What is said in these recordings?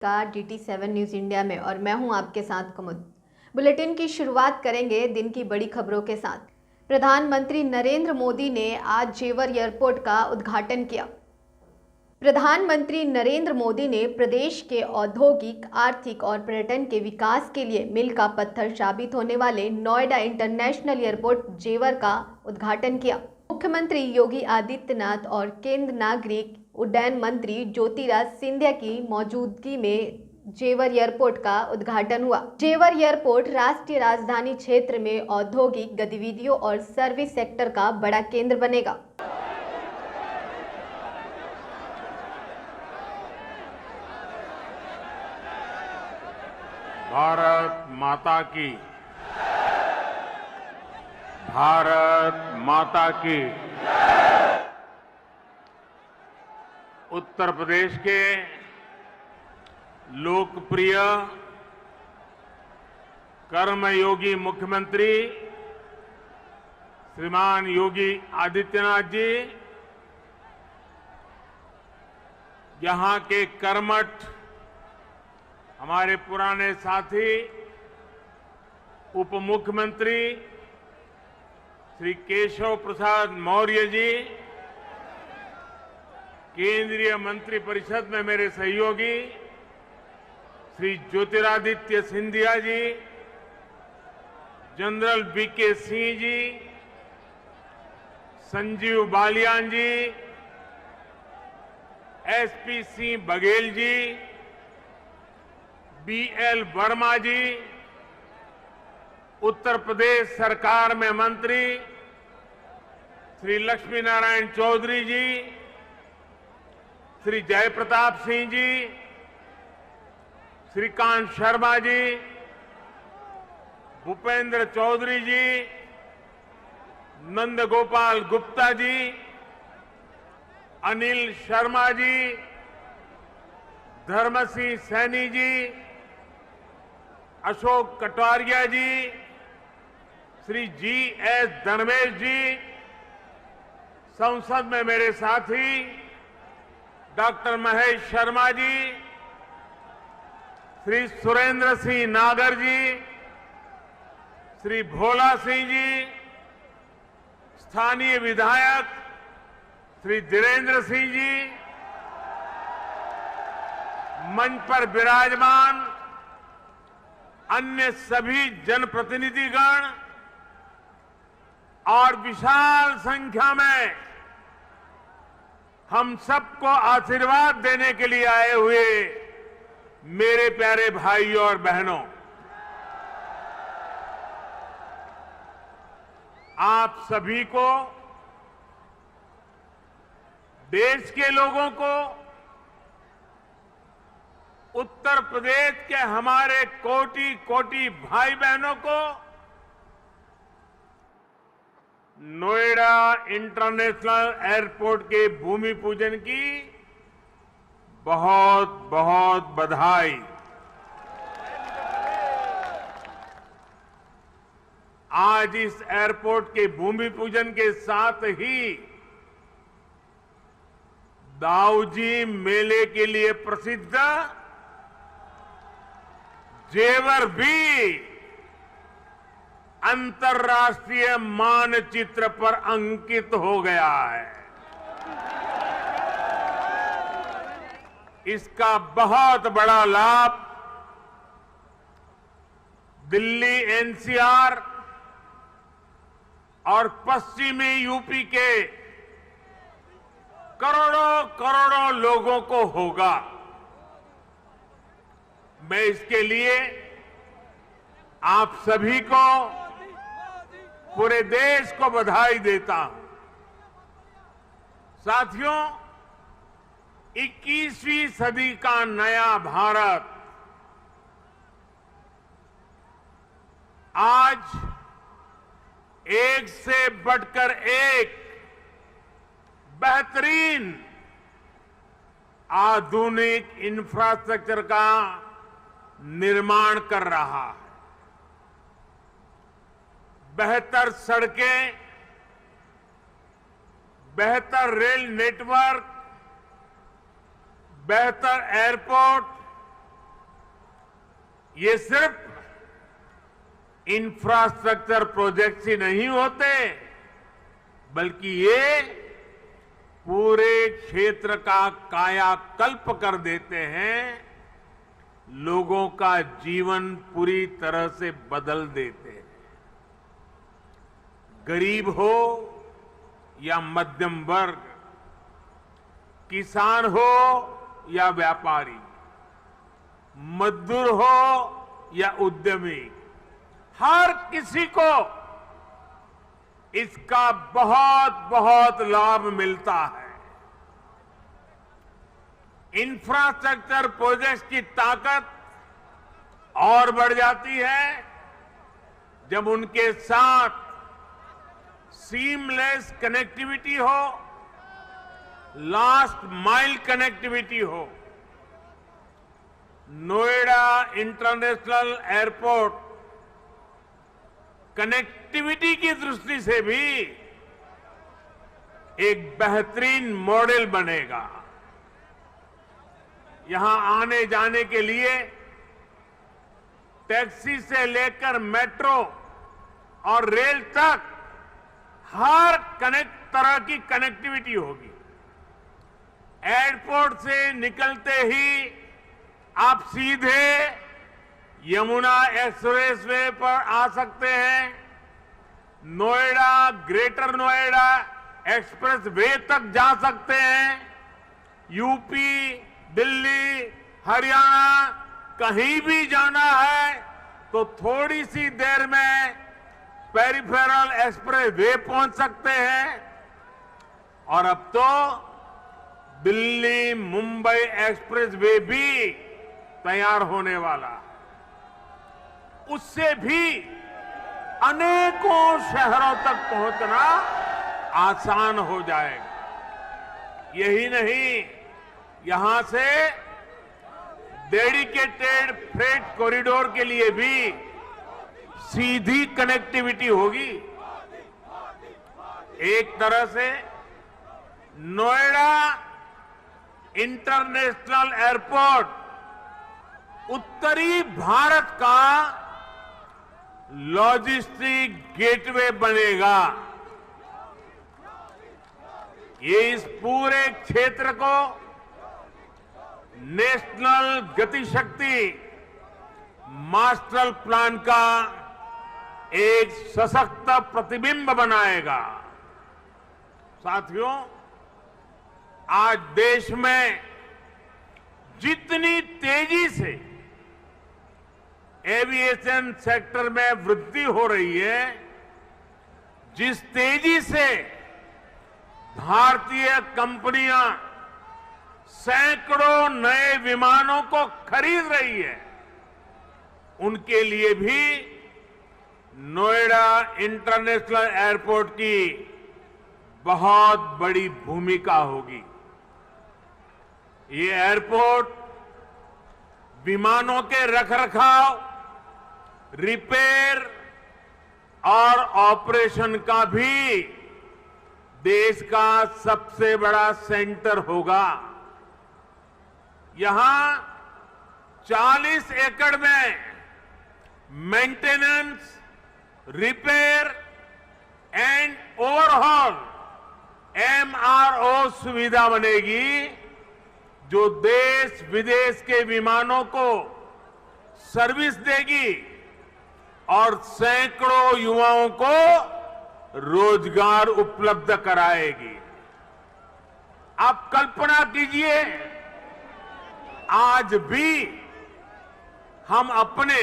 का DT7 news India में और मैं हूं आपके साथ कुमुद। बुलेटिन की शुरुआत करेंगे दिन की बड़ी खबरों के साथ। प्रधानमंत्री नरेंद्र मोदी ने आज जेवर एयरपोर्ट का उद्घाटन किया। प्रधानमंत्री नरेंद्र मोदी ने प्रदेश के औद्योगिक, आर्थिक और पर्यटन के विकास के लिए मील का पत्थर साबित होने वाले नोएडा इंटरनेशनल एयरपोर्ट जेवर का उद्घाटन किया। मुख्यमंत्री योगी आदित्यनाथ और केंद्र नागरिक उड्डयन मंत्री ज्योतिरादित्य सिंधिया की मौजूदगी में जेवर एयरपोर्ट का उद्घाटन हुआ। जेवर एयरपोर्ट राष्ट्रीय राजधानी क्षेत्र में औद्योगिक गतिविधियों और सर्विस सेक्टर का बड़ा केंद्र बनेगा। भारत माता की, भारत माता की। उत्तर प्रदेश के लोकप्रिय कर्मयोगी मुख्यमंत्री श्रीमान योगी आदित्यनाथ जी यहां के कर्मठ हमारे पुराने साथी उप मुख्यमंत्री श्री केशव प्रसाद मौर्य जी, केंद्रीय मंत्रिपरिषद में मेरे सहयोगी श्री ज्योतिरादित्य सिंधिया जी, जनरल वीके सिंह जी, संजीव बालियान जी, एसपी सिंह बघेल जी, BL वर्मा जी, उत्तर प्रदेश सरकार में मंत्री श्री लक्ष्मी नारायण चौधरी जी, श्री जयप्रताप सिंह जी, श्रीकांत शर्मा जी, भूपेंद्र चौधरी जी, नंदगोपाल गुप्ता जी, अनिल शर्मा जी, धर्मसिंह सैनी जी, अशोक कटारिया जी, श्री GS धर्मेश जी, संसद में मेरे साथी डॉक्टर महेश शर्मा जी, श्री सुरेंद्र सिंह नागर जी, श्री भोला सिंह जी, स्थानीय विधायक श्री धीरेन्द्र सिंह जी, मंच पर विराजमान अन्य सभी जनप्रतिनिधिगण और विशाल संख्या में हम सबको आशीर्वाद देने के लिए आए हुए मेरे प्यारे भाइयों और बहनों, आप सभी को, देश के लोगों को, उत्तर प्रदेश के हमारे कोटि कोटि भाई बहनों को नोएडा इंटरनेशनल एयरपोर्ट के भूमि पूजन की बहुत बहुत बधाई। आज इस एयरपोर्ट के भूमि पूजन के साथ ही दाऊजी मेले के लिए प्रसिद्ध जेवर भी अंतर्राष्ट्रीय मानचित्र पर अंकित हो गया है। इसका बहुत बड़ा लाभ दिल्ली NCR और पश्चिमी यूपी के करोड़ों करोड़ों लोगों को होगा। मैं इसके लिए आप सभी को, पूरे देश को बधाई देता हूं। साथियों, 21वीं सदी का नया भारत आज एक से बढ़कर एक बेहतरीन आधुनिक इंफ्रास्ट्रक्चर का निर्माण कर रहा है। बेहतर सड़कें, बेहतर रेल नेटवर्क, बेहतर एयरपोर्ट ये सिर्फ इंफ्रास्ट्रक्चर प्रोजेक्ट्स ही नहीं होते, बल्कि ये पूरे क्षेत्र का कायाकल्प कर देते हैं, लोगों का जीवन पूरी तरह से बदल देते हैं। गरीब हो या मध्यम वर्ग, किसान हो या व्यापारी, मजदूर हो या उद्यमी, हर किसी को इसका बहुत बहुत लाभ मिलता है। इंफ्रास्ट्रक्चर प्रोजेक्ट्स की ताकत और बढ़ जाती है जब उनके साथ सीमलेस कनेक्टिविटी हो, लास्ट माइल कनेक्टिविटी हो। नोएडा इंटरनेशनल एयरपोर्ट कनेक्टिविटी की दृष्टि से भी एक बेहतरीन मॉडल बनेगा। यहां आने जाने के लिए टैक्सी से लेकर मेट्रो और रेल तक हर तरह की कनेक्टिविटी होगी। एयरपोर्ट से निकलते ही आप सीधे यमुना एक्सप्रेस वे पर आ सकते हैं। Noida, greater Noida express way तक जा सकते हैं। यूपी, दिल्ली, हरियाणा कहीं भी जाना है तो थोड़ी सी देर में पेरिफेरल एक्सप्रेस वे पहुंच सकते हैं। और अब तो दिल्ली मुंबई एक्सप्रेस वे भी तैयार होने वाला, उससे भी अनेकों शहरों तक पहुंचना आसान हो जाएगा। यही नहीं, यहां से डेडिकेटेड फ्रेट कॉरिडोर के लिए भी सीधी कनेक्टिविटी होगी। एक तरह से नोएडा इंटरनेशनल एयरपोर्ट उत्तरी भारत का लॉजिस्टिक गेटवे बनेगा। ये इस पूरे क्षेत्र को नेशनल गतिशक्ति मास्टर प्लान का एक सशक्त प्रतिबिंब बनाएगा। साथियों, आज देश में जितनी तेजी से एविएशन सेक्टर में वृद्धि हो रही है, जिस तेजी से भारतीय कंपनियां सैकड़ों नए विमानों को खरीद रही है, उनके लिए भी नोएडा इंटरनेशनल एयरपोर्ट की बहुत बड़ी भूमिका होगी। ये एयरपोर्ट विमानों के रखरखाव, रिपेयर और ऑपरेशन का भी देश का सबसे बड़ा सेंटर होगा। यहां 40 एकड़ में maintenance, repair and overhaul MRO सुविधा बनेगी, जो देश विदेश के विमानों को सर्विस देगी और सैकड़ों युवाओं को रोजगार उपलब्ध कराएगी। आप कल्पना कीजिए, आज भी हम अपने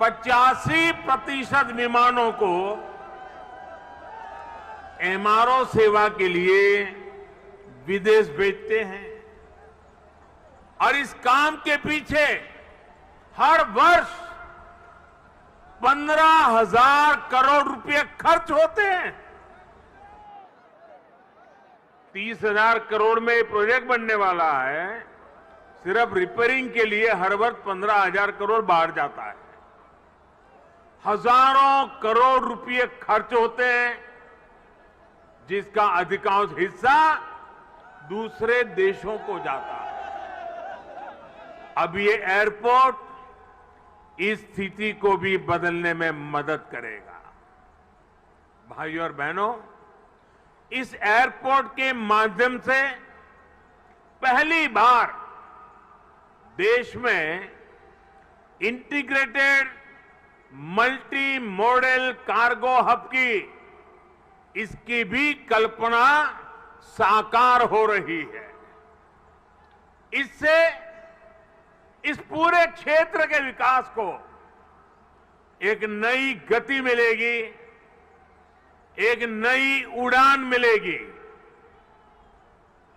85% विमानों को MRO सेवा के लिए विदेश भेजते हैं। और इस काम के पीछे हर वर्ष 15,000 करोड़ रुपए खर्च होते हैं। 30,000 करोड़ में प्रोजेक्ट बनने वाला है। सिर्फ रिपेयरिंग के लिए हर वर्ष 15,000 करोड़ बाहर जाता है। हजारों करोड़ रुपए खर्च होते हैं, जिसका अधिकांश हिस्सा दूसरे देशों को जाता है। अब ये एयरपोर्ट इस स्थिति को भी बदलने में मदद करेगा। भाइयों और बहनों, इस एयरपोर्ट के माध्यम से पहली बार देश में integrated multi modal cargo hub की इसकी भी कल्पना साकार हो रही है। इससे इस पूरे क्षेत्र के विकास को एक नई गति मिलेगी, एक नई उड़ान मिलेगी।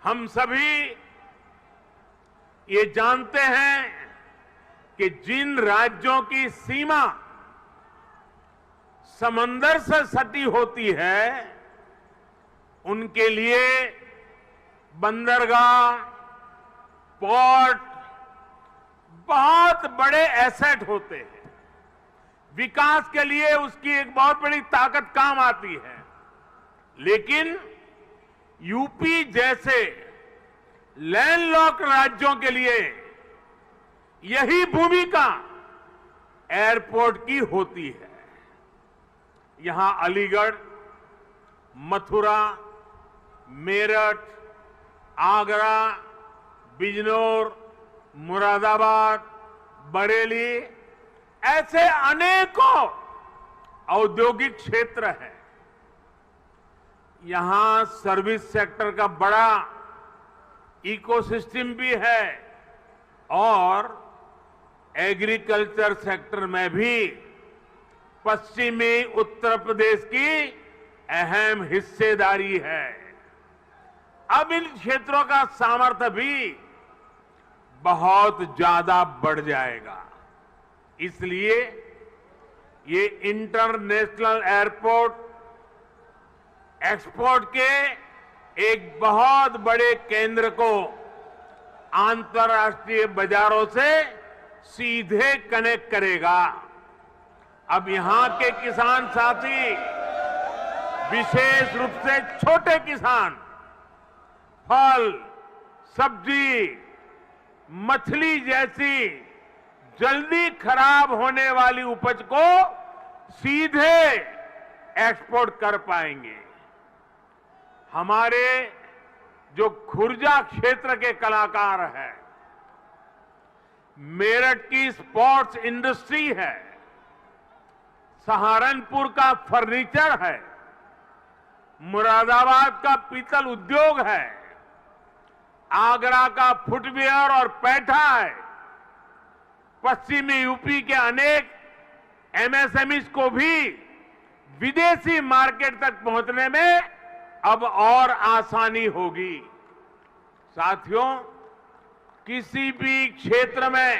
हम सभी ये जानते हैं कि जिन राज्यों की सीमा समंदर से सटी होती है, उनके लिए बंदरगाह, पोर्ट बहुत बड़े एसेट होते हैं। विकास के लिए उसकी एक बहुत बड़ी ताकत काम आती है। लेकिन यूपी जैसे लैंडलॉक्ड राज्यों के लिए यही भूमिका एयरपोर्ट की होती है। यहां अलीगढ़, मथुरा, मेरठ, आगरा, बिजनौर, मुरादाबाद, बरेली ऐसे अनेकों औद्योगिक क्षेत्र हैं। यहां सर्विस सेक्टर का बड़ा इकोसिस्टम भी है और एग्रीकल्चर सेक्टर में भी पश्चिमी उत्तर प्रदेश की अहम हिस्सेदारी है। अब इन क्षेत्रों का सामर्थ्य भी बहुत ज्यादा बढ़ जाएगा। इसलिए ये इंटरनेशनल एयरपोर्ट एक्सपोर्ट के एक बहुत बड़े केंद्र को अंतर्राष्ट्रीय बाजारों से सीधे कनेक्ट करेगा। अब यहां के किसान साथी, विशेष रूप से छोटे किसान, फल, सब्जी, मछली जैसी जल्दी खराब होने वाली उपज को सीधे एक्सपोर्ट कर पाएंगे। हमारे जो खुर्जा क्षेत्र के कलाकार हैं, मेरठ की स्पोर्ट्स इंडस्ट्री है, सहारनपुर का फर्नीचर है, मुरादाबाद का पीतल उद्योग है, आगरा का फुटवियर और पैठा है, पश्चिमी यूपी के अनेक एमएसएमईज को भी विदेशी मार्केट तक पहुंचने में अब और आसानी होगी। साथियों, किसी भी क्षेत्र में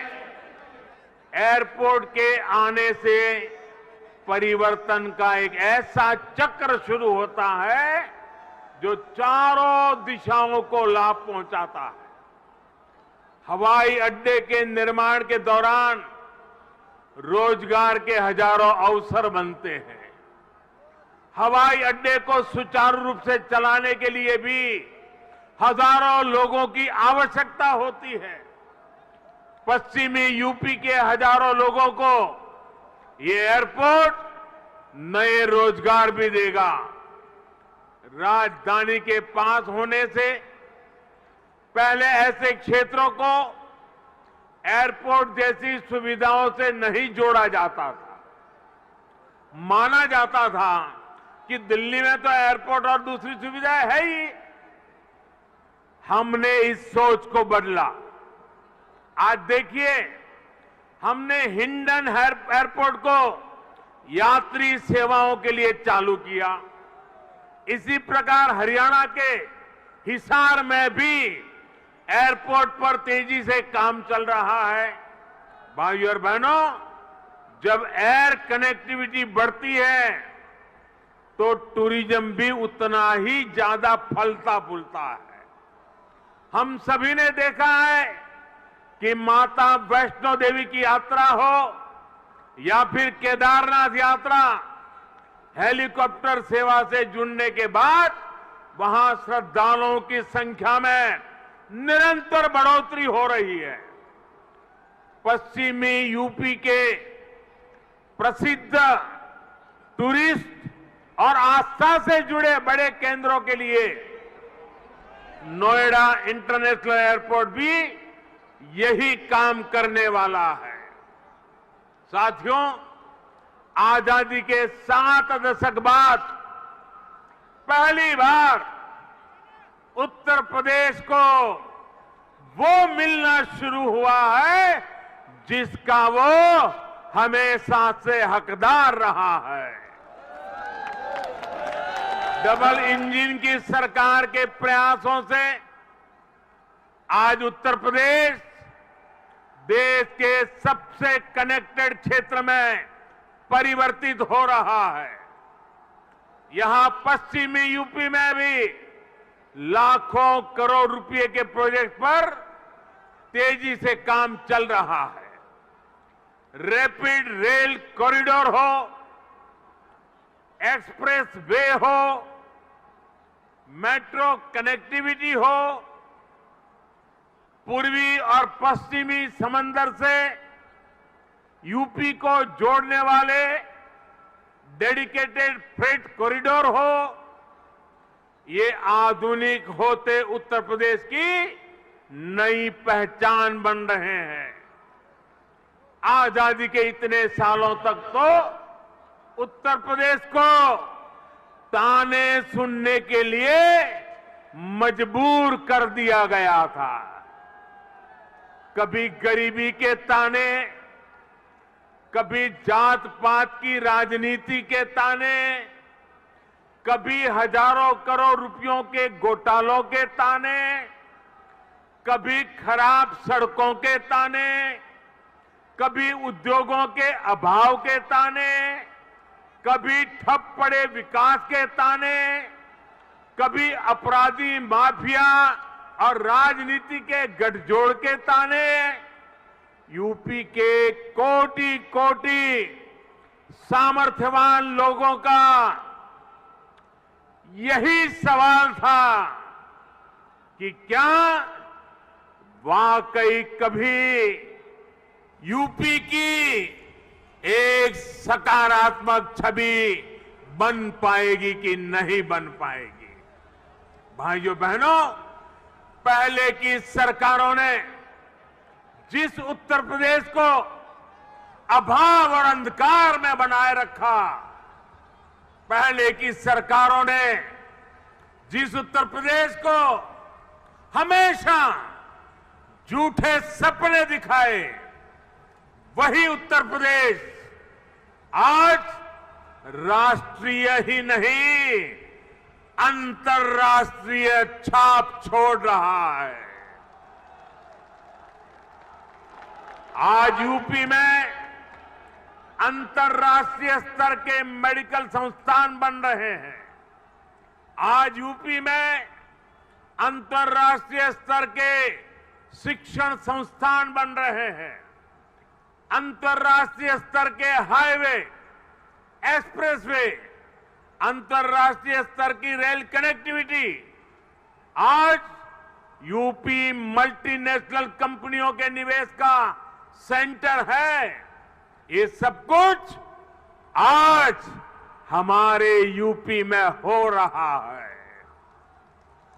एयरपोर्ट के आने से परिवर्तन का एक ऐसा चक्र शुरू होता है जो चारों दिशाओं को लाभ पहुंचाता है। हवाई अड्डे के निर्माण के दौरान रोजगार के हजारों अवसर बनते हैं। हवाई अड्डे को सुचारू रूप से चलाने के लिए भी हजारों लोगों की आवश्यकता होती है। पश्चिमी यूपी के हजारों लोगों को ये एयरपोर्ट नए रोजगार भी देगा। राजधानी के पास होने से पहले ऐसे क्षेत्रों को एयरपोर्ट जैसी सुविधाओं से नहीं जोड़ा जाता था। माना जाता था कि दिल्ली में तो एयरपोर्ट और दूसरी सुविधाएं है ही। हमने इस सोच को बदला। आज देखिए, हमने हिंडन एयरपोर्ट को यात्री सेवाओं के लिए चालू किया। इसी प्रकार हरियाणा के हिसार में भी एयरपोर्ट पर तेजी से काम चल रहा है। भाइयों और बहनों, जब एयर कनेक्टिविटी बढ़ती है तो टूरिज्म भी उतना ही ज्यादा फलता फूलता है। हम सभी ने देखा है कि माता वैष्णो देवी की यात्रा हो या फिर केदारनाथ यात्रा, हेलीकॉप्टर सेवा से जुड़ने के बाद वहां श्रद्धालुओं की संख्या में निरंतर बढ़ोतरी हो रही है। पश्चिमी यूपी के प्रसिद्ध टूरिस्ट और आस्था से जुड़े बड़े केंद्रों के लिए नोएडा इंटरनेशनल एयरपोर्ट भी यही काम करने वाला है। साथियों, आजादी के 7 दशक बाद पहली बार उत्तर प्रदेश को वो मिलना शुरू हुआ है जिसका वो हमेशा से हकदार रहा है। डबल इंजन की सरकार के प्रयासों से आज उत्तर प्रदेश देश के सबसे कनेक्टेड क्षेत्र में परिवर्तित हो रहा है। यहां पश्चिमी यूपी में भी लाखों करोड़ रुपए के प्रोजेक्ट पर तेजी से काम चल रहा है। रैपिड रेल कॉरिडोर हो, एक्सप्रेस वे हो, मेट्रो कनेक्टिविटी हो, पूर्वी और पश्चिमी समंदर से यूपी को जोड़ने वाले डेडिकेटेड फ्रेट कॉरिडोर हो, ये आधुनिक होते उत्तर प्रदेश की नई पहचान बन रहे हैं। आजादी के इतने सालों तक तो उत्तर प्रदेश को ताने सुनने के लिए मजबूर कर दिया गया था। कभी गरीबी के ताने, कभी जात पात की राजनीति के ताने, कभी हजारों करोड़ रुपयों के घोटालों के ताने, कभी खराब सड़कों के ताने, कभी उद्योगों के अभाव के ताने, कभी ठप पड़े विकास के ताने, कभी अपराधी माफिया और राजनीति के गठजोड़ के ताने। यूपी के कोटि कोटि सामर्थ्यवान लोगों का यही सवाल था कि क्या वाकई कभी यूपी की एक सकारात्मक छवि बन पाएगी कि नहीं बन पाएगी। भाइयों बहनों, पहले की सरकारों ने जिस उत्तर प्रदेश को अभाव और अंधकार में बनाए रखा, पहले की सरकारों ने जिस उत्तर प्रदेश को हमेशा झूठे सपने दिखाए, वही उत्तर प्रदेश आज राष्ट्रीय ही नहीं अंतर्राष्ट्रीय छाप छोड़ रहा है। आज यूपी में अंतर्राष्ट्रीय स्तर के मेडिकल संस्थान बन रहे हैं। आज यूपी में अंतर्राष्ट्रीय स्तर के शिक्षण संस्थान बन रहे हैं। अंतर्राष्ट्रीय स्तर के हाईवे, एक्सप्रेसवे, अंतर्राष्ट्रीय स्तर की रेल कनेक्टिविटी, आज यूपी मल्टीनेशनल कंपनियों के निवेश का सेंटर है। ये सब कुछ आज हमारे यूपी में हो रहा है।